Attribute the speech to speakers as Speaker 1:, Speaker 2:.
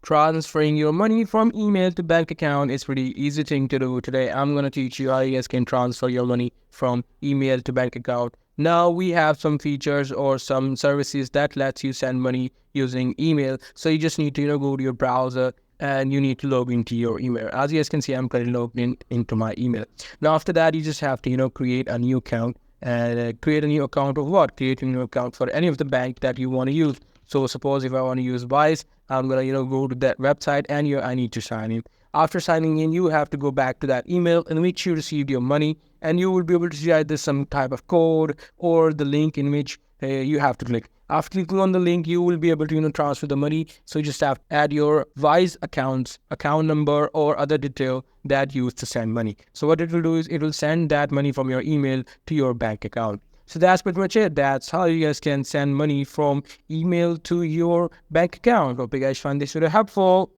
Speaker 1: Transferring your money from email to bank account is pretty easy thing to do. Today I'm going to teach you how you guys can transfer your money from email to bank account. Now we have some features or some services that lets you send money using email. So you just need to go to your browser and you need to log into your email. As you guys can see, I'm currently logged into my email. Now after that, you just have to create a new account. And create a new account of what? Create a new account for any of the bank that you want to use. So suppose if I want to use Wise, I'm gonna go to that website and I need to sign in. After signing in, you have to go back to that email in which you received your money, and you will be able to see either some type of code or the link in which you have to click. After clicking on the link, you will be able to transfer the money. So you just have to add your Wise account number or other detail that you used to send money. So what it will do is it will send that money from your email to your bank account. So that's pretty much it. That's how you guys can send money from email to your bank account. Hope you guys find this video helpful.